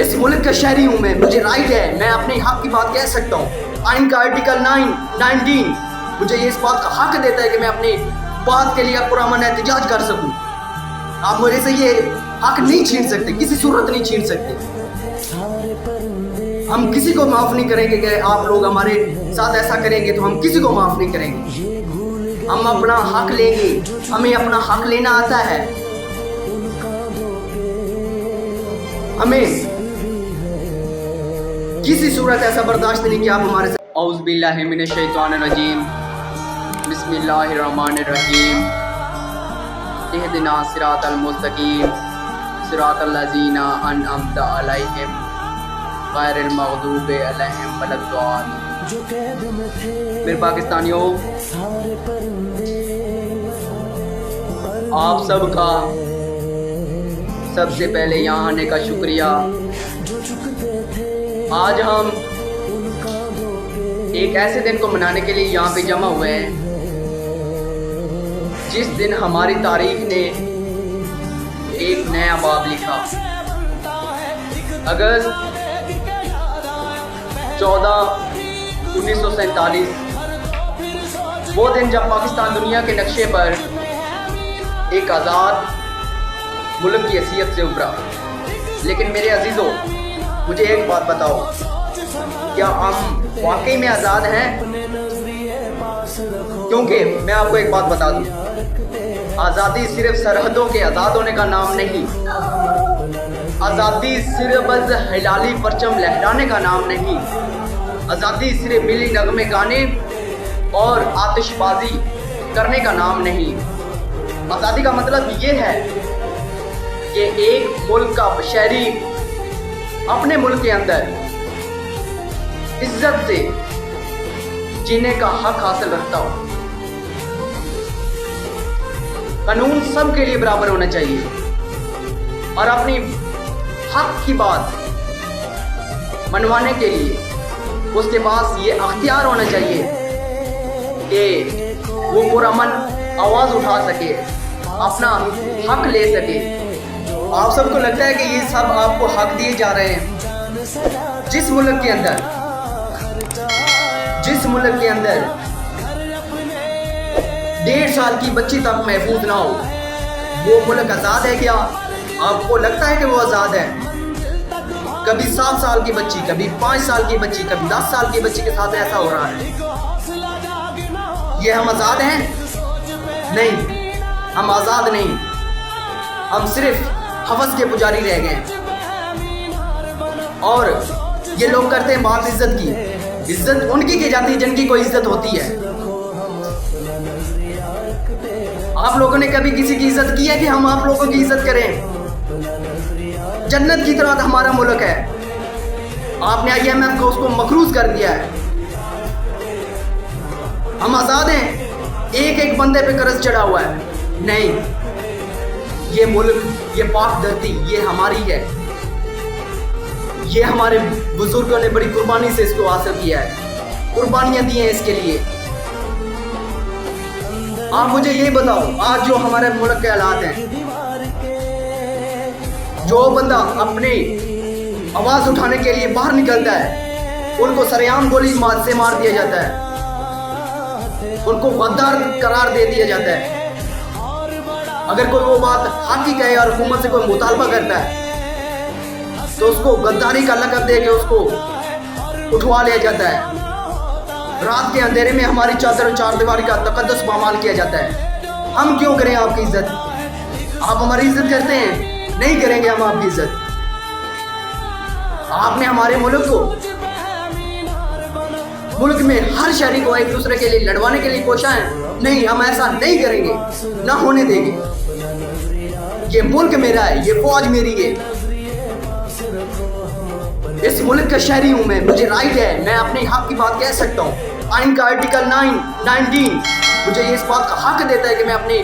اس ملک کا شہری ہوں مجھے رائٹ ہے، میں اپنے حق کی بات کہہ سکتا ہوں۔ آئین کا آرٹیکل 19 مجھے یہ اس بات کا حق دیتا ہے کہ میں اپنی بات کے لیے پرامن احتجاج کر سکوں۔ آپ میرے سے یہ حق نہیں چھین سکتے، کسی صورت نہیں چھین سکتے۔ ہم کسی کو معاف نہیں کریں گے کہ آپ لوگ ہمارے ساتھ ایسا کریں گے تو ہم کسی کو معاف نہیں کریں گے۔ ہم اپنا حق لیں گے، ہمیں اپنا حق لینا آتا ہے۔ ہمیں کسی صورت ایسا برداشت نہیں کہ آپ ہمارے ساتھ۔ اعوذ باللہ من الشیطان الرجیم، بسم اللہ الرحمن الرحیم، اہدنا الصراط المستقیم صراط الذین انعمت علیہم غیر المغضوب علیہم ولا الضالین۔ میرے پاکستانیوں، آپ سب کا سب سے پہلے یہاں آنے کا شکریہ۔ آج ہم ایک ایسے دن کو منانے کے لیے یہاں پہ جمع ہوئے ہیں جس دن ہماری تاریخ نے ایک نیا باب لکھا۔ اگست 14 1947 وہ دن جب پاکستان دنیا کے نقشے پر ایک آزاد ملک کی حیثیت سے ابھرا۔ لیکن میرے عزیزوں، مجھے ایک بات بتاؤ، کیا ہم واقعی میں آزاد ہیں؟ کیونکہ میں آپ کو ایک بات بتا دوں، آزادی صرف سرحدوں کے آزاد ہونے کا نام نہیں، آزادی صرف بس ہلالی پرچم لہرانے کا نام نہیں، آزادی صرف ملی نغمے گانے اور آتش بازی کرنے کا نام نہیں۔ آزادی کا مطلب یہ ہے کہ ایک ملک کا شہری اپنے ملک کے اندر عزت سے جینے کا حق حاصل رکھتا ہو۔ قانون سب کے لیے برابر ہونا چاہیے اور اپنی حق کی بات منوانے کے لیے اس کے پاس یہ اختیار ہونا چاہیے کہ وہ پرامن آواز اٹھا سکے، اپنا حق لے سکے۔ آپ سب کو لگتا ہے کہ یہ سب آپ کو حق دیے جا رہے ہیں۔ جس ملک کے اندر 1.5 سال کی بچی تک محفوظ نہ ہو، وہ ملک آزاد ہے کیا؟ آپ کو لگتا ہے کہ وہ آزاد ہے؟ کبھی 7 سال کی بچی، کبھی 5 سال کی بچی، کبھی 10 سال کی بچی کے ساتھ ایسا ہو رہا ہے۔ یہ ہم آزاد ہیں؟ نہیں، ہم آزاد نہیں، ہم صرف حوث کے پجاری رہ گئے ہیں۔ اور یہ لوگ کرتے ہیں بات عزت کی۔ عزت ان کی جاتی ہے جن کی کوئی عزت ہوتی ہے۔ آپ لوگوں نے کبھی کسی کی عزت کی ہے کہ ہم آپ لوگوں کی عزت کریں؟ جنت کی طرح ہمارا ملک ہے، آپ نے IMF کو اس کو مقروض کر دیا ہے۔ ہم آزاد ہیں؟ ایک ایک بندے پہ قرض چڑھا ہوا ہے؟ نہیں، یہ ملک، یہ پاک دھرتی، یہ ہماری ہے۔ یہ ہمارے بزرگوں نے بڑی قربانی سے اس کو حاصل کیا ہے، قربانیاں دی ہیں اس کے لیے۔ آپ مجھے یہ بتاؤ، آج جو ہمارے ملک کے حالات ہیں، جو بندہ اپنی آواز اٹھانے کے لیے باہر نکلتا ہے ان کو سریعام گولی سے مار دیا جاتا ہے، ان کو غدار قرار دے دیا جاتا ہے۔ اگر کوئی وہ بات حق ہی کہے اور حکومت سے کوئی مطالبہ کرتا ہے تو اس کو غداری کا لقب دے کے اس کو اٹھوا لیا جاتا ہے۔ رات کے اندھیرے میں ہماری چادر اور چار دیواری کا تقدس پامال کیا جاتا ہے۔ ہم کیوں کریں آپ کی عزت؟ آپ ہماری عزت کرتے ہیں؟ نہیں کریں گے ہم آپ کی عزت۔ آپ نے ہمارے ملک میں ہر شہری کو ایک دوسرے کے لیے لڑوانے کے لیے کوشاں ہے۔ نہیں، ہم ایسا نہیں کریں گے، نہ ہونے دیں گے۔ یہ ملک میرا ہے، یہ فوج میری ہے، اس ملک کا شہری ہوں مجھے رائٹ ہے، میں اپنے حق کی بات کہہ سکتا ہوں۔ آئین کا آرٹیکل 19 مجھے اس بات کا حق دیتا ہے کہ میں اپنی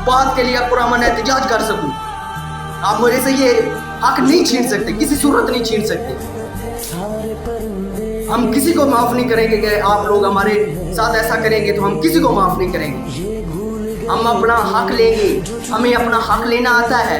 بات کے لیے پرامن احتجاج کر سکوں۔ آپ میرے سے یہ حق نہیں چھین سکتے، کسی صورت نہیں چھین سکتے۔ ہم کسی کو معاف نہیں کریں گے کہ آپ لوگ ہمارے ساتھ ایسا کریں گے تو ہم کسی کو معاف نہیں کریں گے۔ ہم اپنا حق لیں گے، ہمیں اپنا حق لینا آتا ہے۔